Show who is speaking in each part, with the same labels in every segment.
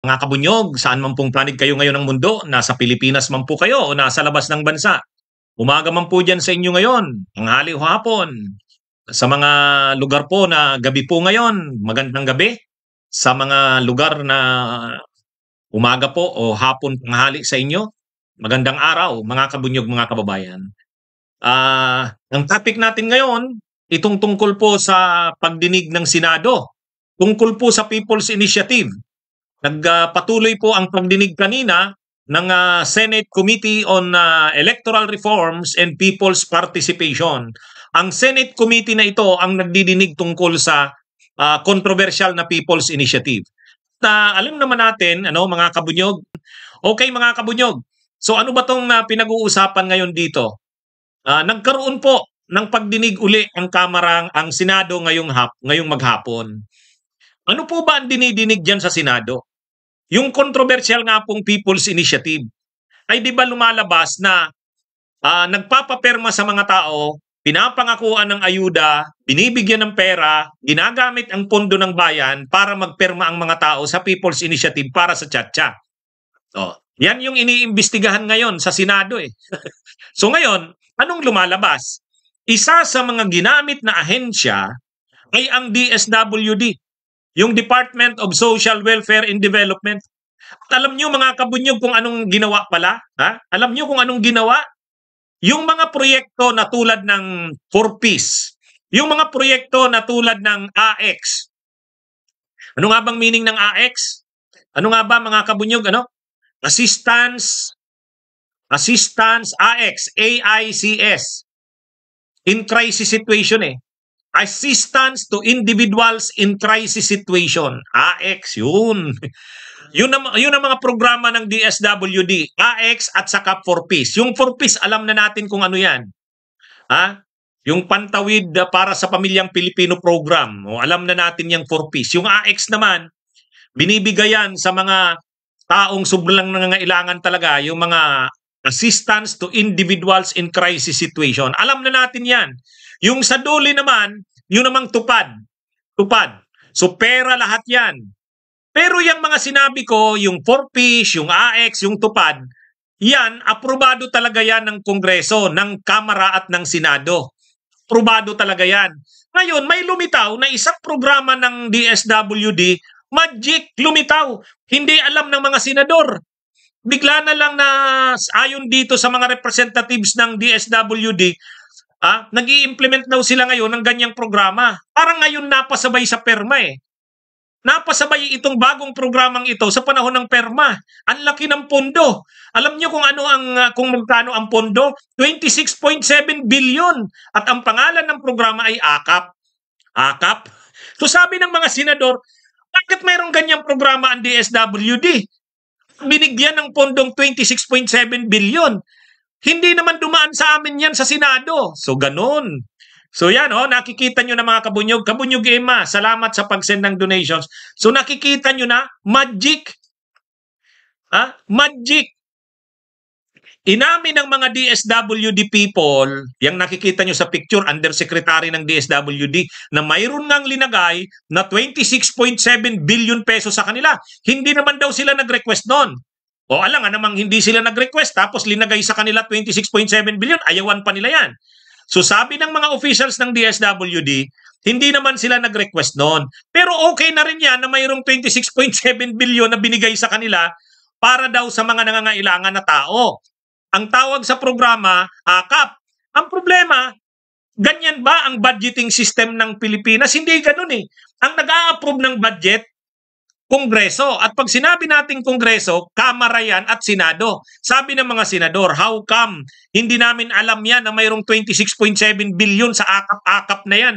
Speaker 1: Mga kabunyog, saan man pong panig kayo ngayon ng mundo, nasa Pilipinas man po kayo o nasa labas ng bansa. Umaga man po dyan sa inyo ngayon, tanghali o hapon. Sa mga lugar po na gabi po ngayon, magandang gabi. Sa mga lugar na umaga po o hapon tanghali sa inyo, magandang araw mga kabunyog, mga kababayan. Ang topic natin ngayon, itong tungkol po sa pagdinig ng Senado, tungkol po sa People's Initiative. Nagpatuloy po ang pagdinig kanina ng Senate Committee on Electoral Reforms and People's Participation. Ang Senate Committee na ito ang nagdidinig tungkol sa controversial na People's Initiative. Alam naman natin, mga kabunyog. Okay, mga kabunyog. So ano ba tong pinag-uusapan ngayon dito? Nagkaroon po ng pagdinig uli ang Senado ngayong maghapon. Ano po ba ang dinidinig diyan sa Senado? Yung controversial nga pong People's Initiative ay di ba lumalabas na nagpapaperma sa mga tao, pinapangakuan ng ayuda, binibigyan ng pera, ginagamit ang pondo ng bayan para magperma ang mga tao sa People's Initiative para sa tiyatsa. Yan yung iniimbestigahan ngayon sa Senado eh. So ngayon, anong lumalabas? Isa sa mga ginamit na ahensya ay ang DSWD, yung Department of Social Welfare and Development. At alam nyo mga kabunyog kung anong ginawa pala? Alam nyo kung anong ginawa? Yung mga proyekto na tulad ng 4Ps, yung mga proyekto na tulad ng AX. Ano nga bang meaning ng AX? Ano nga ba mga kabunyog? Assistance, AX, AICS. In crisis situation eh. Assistance to individuals in crisis situation. AX, yun. Yun ang mga programa ng DSWD. AX at saka 4Ps. Yung 4Ps, alam na natin kung ano yan. Yung Pantawid para sa Pamilyang Pilipino program. Alam na natin yung 4Ps. Yung AX naman, binibigayan sa mga taong sobrang nangangailangan talaga, yung mga assistance to individuals in crisis situation. Alam na natin yan. Yung sa duli naman, yun namang tupad. Tupad. So pera lahat yan. Pero yung mga sinabi ko, yung 4Ps, yung AX, yung tupad, yan, aprobado talaga yan ng Kongreso, ng Kamara at ng Senado. Aprobado talaga yan. Ngayon, may lumitaw na isang programa ng DSWD, magic, lumitaw. Hindi alam ng mga senador. Bigla na lang na ayon dito sa mga representatives ng DSWD, nag-i-implement daw sila ngayon ng ganyang programa. Parang ngayon napasabay sa perma eh. Napasabay itong bagong programang ito sa panahon ng perma. Ang laki ng pondo. Alam niyo kung magkano ang pondo? 26.7 billion. At ang pangalan ng programa ay AKAP. AKAP. So sabi ng mga senador, bakit mayroong ganyang programa ang DSWD? Binigyan ng pondong 26.7 billion. Hindi naman dumaan sa amin yan sa Senado. So ganun. So yan, nakikita nyo na mga kabunyog. Kabunyog Emma, salamat sa pag-send ng donations. So nakikita nyo na, magic. Magic. Inamin ng mga DSWD people, yung nakikita nyo sa picture, undersecretary ng DSWD, na mayroon ngang linagay na 26.7 billion pesos sa kanila. Hindi naman daw sila nag-request noon. O alam nga namang hindi sila nag-request, tapos linagay sa kanila 26.7 billion, ayawan pa nila yan. So sabi ng mga officials ng DSWD, hindi naman sila nag-request noon. Pero okay na rin yan na mayroong 26.7 billion na binigay sa kanila para daw sa mga nangangailangan na tao. Ang tawag sa programa, AKAP. Ang problema, ganyan ba ang budgeting system ng Pilipinas? Hindi ganun eh. Ang nag-a-approve ng budget, Kongreso. At pag sinabi nating Kongreso, Kamara yan at Senado. Sabi ng mga senador, how come? Hindi namin alam yan na mayroong 26.7 billion sa AKAP na yan.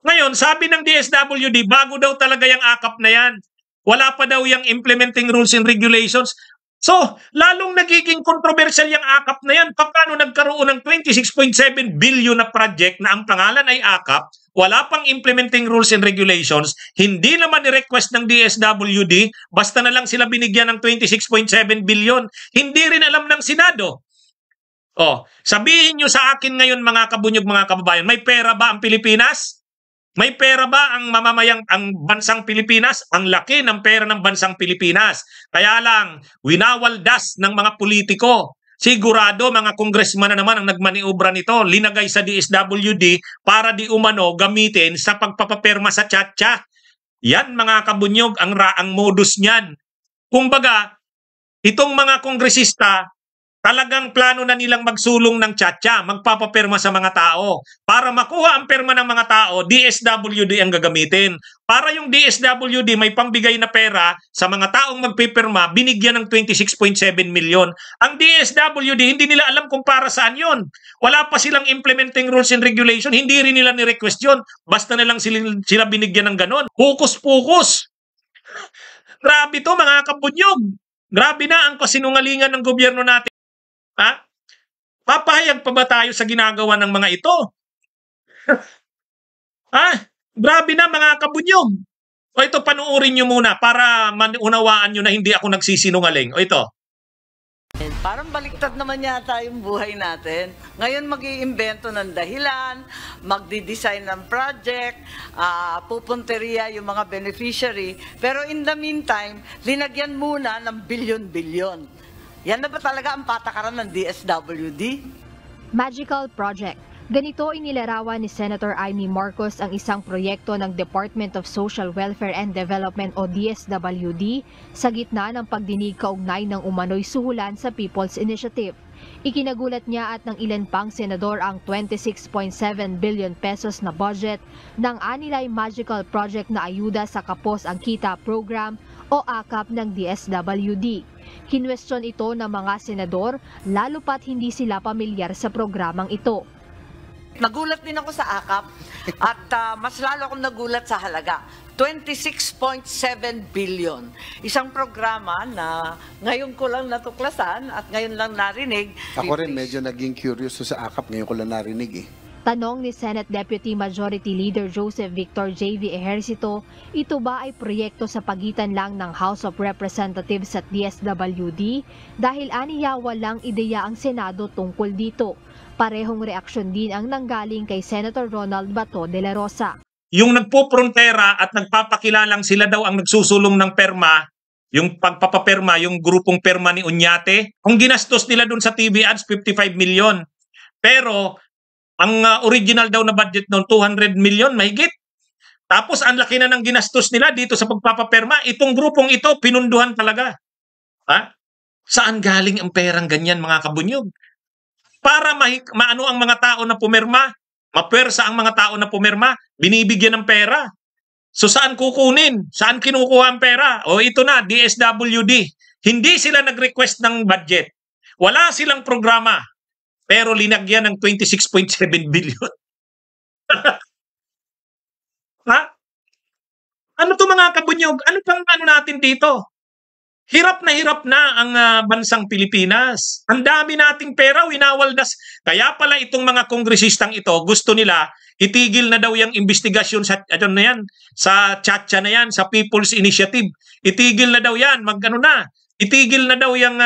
Speaker 1: Ngayon, sabi ng DSWD, bago daw talaga yung AKAP na yan. Wala pa daw yung implementing rules and regulations. So, lalong nagiging controversial yung AKAP na yan. Paano nagkaroon ng 26.7 billion na project na ang pangalan ay AKAP, wala pang implementing rules and regulations, hindi naman ni-request ng DSWD, basta na lang sila binigyan ng 26.7 billion. Hindi rin alam ng Senado. Sabihin nyo sa akin ngayon mga kabunyog, mga kababayan, may pera ba ang Pilipinas? May pera ba ang ang bansang Pilipinas? Ang laki ng pera ng bansang Pilipinas. Kaya lang, winawaldas ng mga politiko. Sigurado mga congressman na naman ang nagmaniobra nito, linagay sa DSWD para di umano gamitin sa pagpapaperma sa tiyatya. Yan mga kabunyog ang modus niyan. Kumbaga, itong mga kongresista, talagang plano na nilang magsulong ng tiyatya, magpapapirma sa mga tao. Para makuha ang perma ng mga tao, DSWD ang gagamitin. Para yung DSWD may pambigay na pera sa mga taong magpipirma, binigyan ng 26.7 million. Ang DSWD, hindi nila alam kung para saan yon. Wala pa silang implementing rules and regulation, hindi rin nila ni-request yun. Basta na lang sila binigyan ng ganon. Hukus-pukus. Grabe to mga kabunyog. Grabe na ang kasinungalingan ng gobyerno natin. Ha? Papahayag pa ba tayo sa ginagawa ng mga ito? Ha? Grabe na mga kabunyog. O ito, panuorin nyo muna para manunawaan nyo na hindi ako nagsisinungaling. O ito.
Speaker 2: Parang baliktad naman yata yung buhay natin. Ngayon mag-iimbento ng dahilan, magdi-design ng project, pupunteriya yung mga beneficiary. Pero in the meantime, linagyan muna ng bilyon-bilyon. Yan na ba talaga ang patakaran ng DSWD?
Speaker 3: Magical Project. Ganito inilarawan ni Senator Amy Marcos ang isang proyekto ng Department of Social Welfare and Development o DSWD sa gitna ng pagdinig kaugnay ng umano'y suhulan sa People's Initiative. Ikinagulat niya at ng ilan pang senador ang 26.7 billion pesos na budget ng Anilay Magical Project na ayuda sa Kapos ang Kita program o AKAP ng DSWD. Kinwestiyon ito ng mga senador lalo pat hindi sila pamilyar sa programang ito.
Speaker 2: Nagulat din ako sa AKAP at mas lalo akong nagulat sa halaga. 26.7 billion. Isang programa na ngayon ko lang natuklasan at ngayon lang narinig.
Speaker 4: Ako rin medyo naging curious sa AKAP, ngayon ko lang narinig eh.
Speaker 3: Tanong ni Senate Deputy Majority Leader Joseph Victor J.V. Ejercito, ito ba ay proyekto sa pagitan lang ng House of Representatives at DSWD? Dahil aniya walang ideya ang Senado tungkol dito. Parehong reaksyon din ang nanggaling kay Senator Ronald Bato de la Rosa.
Speaker 1: Yung nagpo-frontera at nagpapakilalang sila daw ang nagsusulong ng perma, yung pagpapaperma, yung grupong perma ni Uñate, ang ginastos nila dun sa TV ads, 55 million. Pero ang original daw na budget noon, 200 million, mahigit. Tapos ang laki na ng ginastos nila dito sa pagpapaperma. Itong grupong ito, pinunduhan talaga. Ha? Saan galing ang perang ganyan mga kabunyog? Para maano ang mga tao na pumirma, mapersa ang mga tao na pumirma, binibigyan ng pera. So saan kukunin? Saan kinukuha ang pera? O ito na, DSWD. Hindi sila nag-request ng budget. Wala silang programa. Pero linagyan ng 26.7 billion. Ha? Ano to mga kabunyog? Ano pang ano natin dito? Hirap na ang bansang Pilipinas. Ang dami nating pera, winawaldas. Kaya pala itong mga kongresistang ito, gusto nila itigil na daw yung investigasyon sa ano na yan, sa tiyatya na yan, sa People's Initiative. Itigil na daw yan, itigil na daw yung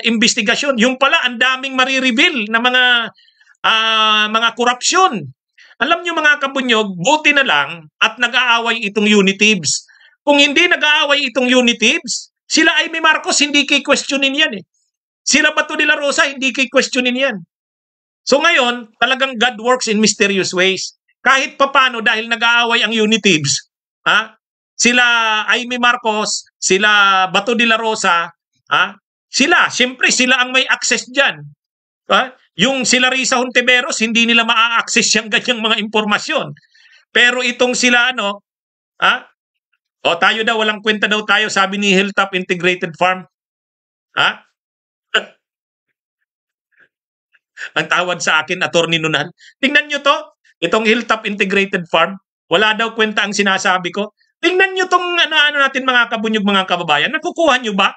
Speaker 1: investigasyon. Yung pala, ang daming marireveal na mga korupsyon. Alam nyo mga kabunyog, buti na lang at nag-aaway itong Unitives. Kung hindi nag-aaway itong Unitives, sila Amy Marcos, hindi kay-questionin yan eh. Sila Bato de la Rosa, hindi kay-questionin yan. So ngayon, talagang God works in mysterious ways. Kahit papano dahil nag-aaway ang Unitives, sila Amy Marcos, sila Bato de la Rosa, siyempre sila ang may access dyan. Yung sila Risa Hontiveros, hindi nila maa-access yung ganyang mga impormasyon. Pero itong sila o tayo daw, walang kwenta daw tayo, sabi ni Hilltop Integrated Farm. Ang tawad sa akin, Attorney Nunan. Tingnan nyo to, itong Hilltop Integrated Farm. Wala daw kwenta ang sinasabi ko. Tingnan nyo tong ano natin mga kabunyog, mga kababayan. Nakukuha nyo ba?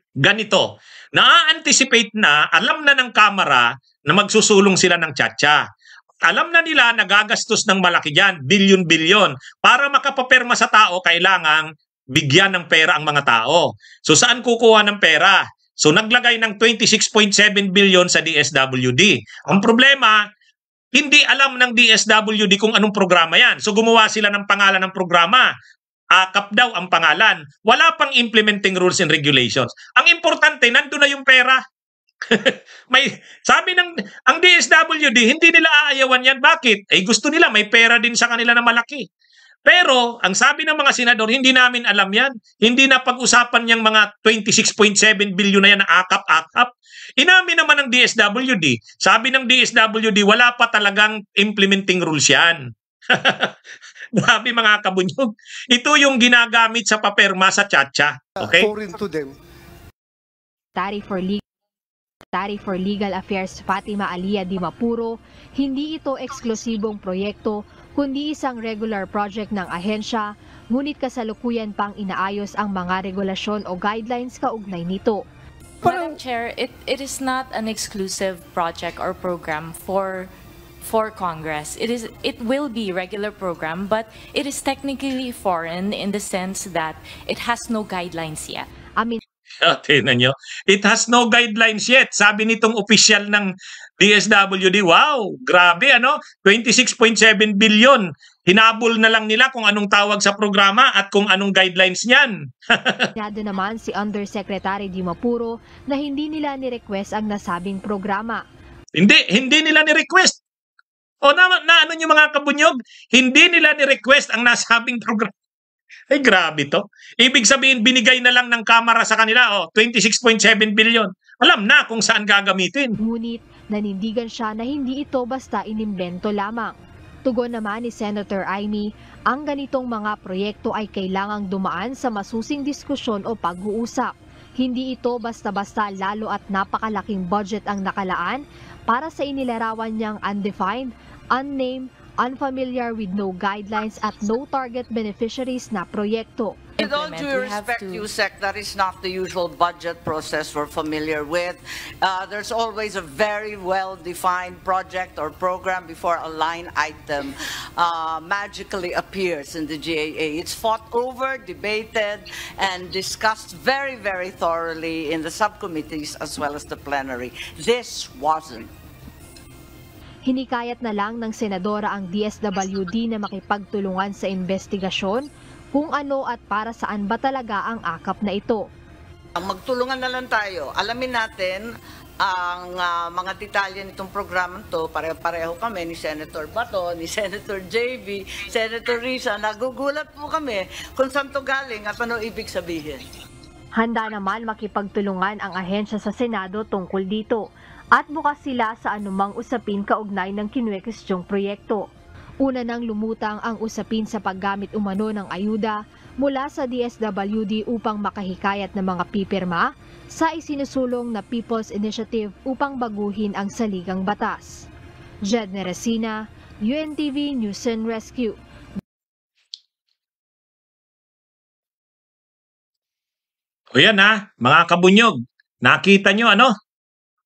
Speaker 1: Ganito, na-anticipate na, alam na ng Kamara na magsusulong sila ng tiyatya. Alam na nila nagagastos ng malaki dyan, bilyon-bilyon. Para makapaperma sa tao, kailangang bigyan ng pera ang mga tao. So saan kukuha ng pera? So naglagay ng 26.7 billion sa DSWD. Ang problema, Hindi alam ng DSWD kung anong programa yan. So gumawa sila ng pangalan ng programa. AKAP daw ang pangalan. Wala pang implementing rules and regulations. Ang importante, nandun na yung pera. Sabi ng ang DSWD, hindi nila aayawan yan. Bakit? Gusto nila, may pera din sa kanila na malaki. Pero, ang sabi ng mga senador, hindi namin alam yan. Hindi na pag-usapan yung mga 26.7 billion na yan na AKAP. Inamin naman ng DSWD. Sabi ng DSWD, wala pa talagang implementing rules yan. Grabe mga kabunyog. Ito yung ginagamit sa paperma sa Chacha. Okay?
Speaker 5: Foreign to them.
Speaker 3: Secretary for Legal Affairs Fatima Alia Di Mapuro, hindi ito eksklusibong proyekto kundi isang regular project ng ahensya, ngunit kasalukuyan pang inaayos ang mga regulasyon o guidelines kaugnay nito.
Speaker 6: Madam Chair, it is not an exclusive project or program for Congress. It will be regular program, but it is technically foreign in the sense that it has no guidelines yet.
Speaker 1: Tingnan nyo. It has no guidelines yet. Sabi nitong official ng DSWD, wow, grabe ano, 26.7 billion. Hinabol na lang nila kung anong tawag sa programa at kung anong guidelines niyan.
Speaker 3: Nado naman si Undersecretary Di Mapuro na hindi nila ni-request ang nasabing programa.
Speaker 1: Hindi nila ni-request. O na ano nyo mga kabunyog? Hindi nila ni-request ang nasabing programa. Ay, grabe to. Ibig sabihin, binigay na lang ng Kamara sa kanila, 26.7 billion. Alam na kung saan gagamitin.
Speaker 3: Ngunit, nanindigan siya na hindi ito basta inimbento lamang. Tugon naman ni Senator Amy, ang ganitong mga proyekto ay kailangang dumaan sa masusing diskusyon o pag-uusap. Hindi ito basta-basta lalo at napakalaking budget ang nakalaan para sa inilarawan niyang undefined, unnamed, unfamiliar with no guidelines at no target beneficiaries na proyekto.
Speaker 2: With all due respect, Yusek, that is not the usual budget process we're familiar with. There's always a very well-defined project or program before a line item magically appears in the GAA. It's fought over, debated, and discussed very, very thoroughly in the subcommittees as well as the plenary. This wasn't.
Speaker 3: Hinikayat na lang ng senadora ang DSWD na makipagtulungan sa investigasyon kung ano at para saan ba talaga ang AKAP na ito.
Speaker 2: Magtulungan na lang tayo. Alamin natin ang mga detalye nitong programang to. Pareho kami ni Senator Bato, ni Senator JV, Senator Risa. Nagugulat po kami kung saan to galing at ano ibig sabihin.
Speaker 3: Handa naman makipagtulungan ang ahensya sa Senado tungkol dito at bukas sila sa anumang usapin kaugnay ng kinuwestyong proyekto. Una nang lumutang ang usapin sa paggamit umano ng ayuda mula sa DSWD upang makahikayat ng mga pipirma sa isinusulong na People's Initiative upang baguhin ang saligang batas. Jedne Resina, UNTV News and Rescue.
Speaker 1: O yan mga kabunyog, nakita nyo ano?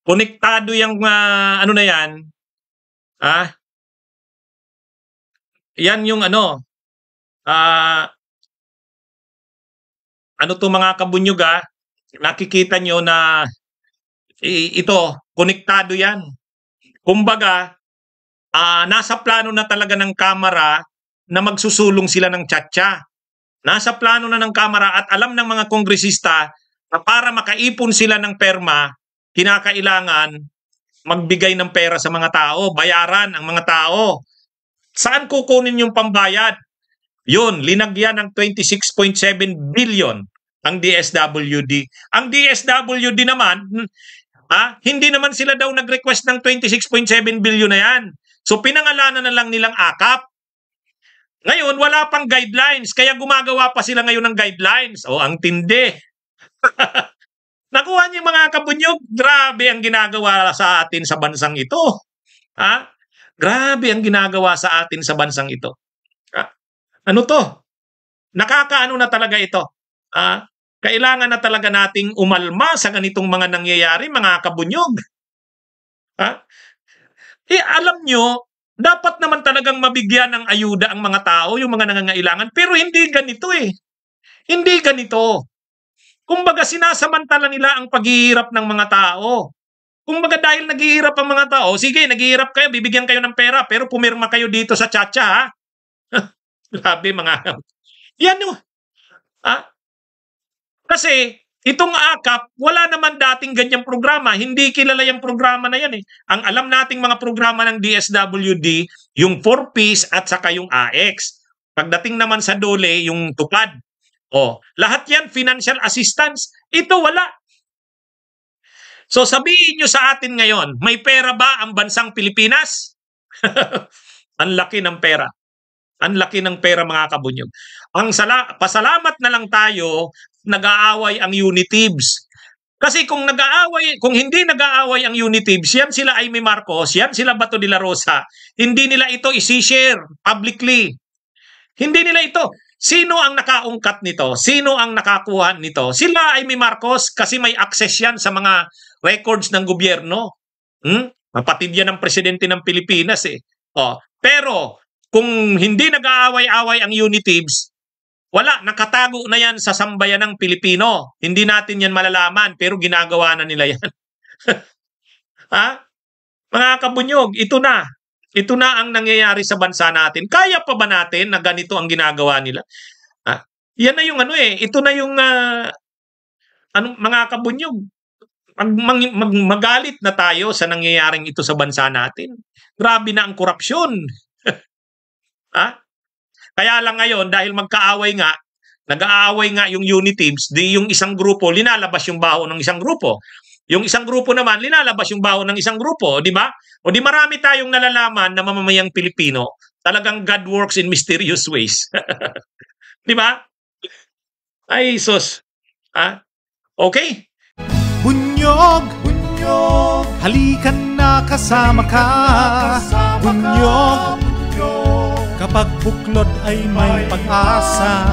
Speaker 1: Konektado yung ano na yan. Yan yung ano. Ano to mga kabunyog nakikita nyo na ito, konektado yan. Kumbaga, nasa plano na talaga ng Kamara na magsusulong sila ng Chacha. Nasa plano na ng Kamara at alam ng mga kongresista na para makaipon sila ng perma, kinakailangan magbigay ng pera sa mga tao, bayaran ang mga tao. Saan kukunin yung pambayad? Yun, linagyan ng 26.7 billion ang DSWD. Ang DSWD naman, hindi naman sila daw nag-request ng 26.7 billion na yan. So pinangalanan na lang nilang AKAP. Ngayon, wala pang guidelines, kaya gumagawa pa sila ngayon ng guidelines. Ang tindi. Nakuha niyo mga kabunyog, grabe ang ginagawa sa atin sa bansang ito. Grabe ang ginagawa sa atin sa bansang ito. Ano to? Nakakaano na talaga ito. Kailangan na talaga nating umalma sa ganitong mga nangyayari, mga kabunyog. Alam nyo, dapat naman talagang mabigyan ng ayuda ang mga tao, yung mga nangangailangan. Pero hindi ganito Hindi ganito. Kumbaga sinasamantala nila ang paghihirap ng mga tao. Kung baga dahil naghihirap ang mga tao, sige, naghihirap kayo, bibigyan kayo ng pera, pero pumirma kayo dito sa Chacha, ha? Grabe, mga... Yan yung... Ha? Kasi, itong AKAP, wala naman dating ganyang programa. Hindi kilala yung programa na yan, eh. Ang alam nating mga programa ng DSWD, yung 4Ps at saka yung AX. Pagdating naman sa DOLE, yung tupad. Lahat yan, financial assistance. Ito, wala. So sabihin nyo sa atin ngayon, may pera ba ang bansang Pilipinas? Ang laki ng pera. Ang laki ng pera, mga kabunyog. Pasalamat na lang tayo, nag-aaway ang UNITIBS. Kasi kung hindi nag-aaway ang UNITIBS, yan sila Amy Marcos, yan sila Bato de la Rosa, hindi nila ito isi-share publicly. Hindi nila ito. Sino ang nakaungkat nito? Sino ang nakakuha nito? Sila Amy Marcos kasi may access yan sa mga records ng gobyerno. Mapatid yan ng presidente ng Pilipinas, eh. Pero kung hindi nag-aaway-away ang UNITIBS, wala, nakatago na yan sa sambayan ng Pilipino. Hindi natin yan malalaman, pero ginagawa na nila yan. Ha? Mga kabunyog, ito na. Ito na ang nangyayari sa bansa natin. Kaya pa ba natin na ganito ang ginagawa nila? Yan na yung ito na yung mga kabunyog. Magalit na tayo sa nangyayaring ito sa bansa natin. Grabe na ang korupsyon. Kaya lang ngayon, dahil magkaaway nga, nag-aaway nga yung UNITIBS, di yung isang grupo, linalabas yung baho ng isang grupo. Yung isang grupo naman, linalabas yung baho ng isang grupo, di ba? O di marami tayong nalalaman na mamamayang Pilipino, talagang God works in mysterious ways. Di ba? Ay, sus. Okay?
Speaker 5: Bunyog, bunyog, halikan na kasama ka. Bunyog, kapag buklod ay may pag-asa.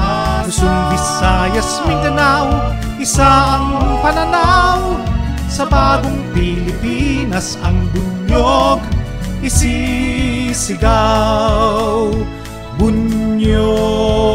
Speaker 5: Luzon, Visayas, Mindanao, isa ang pananaw. Sa bagong Pilipinas ang bunyog isisigaw. Bunyog.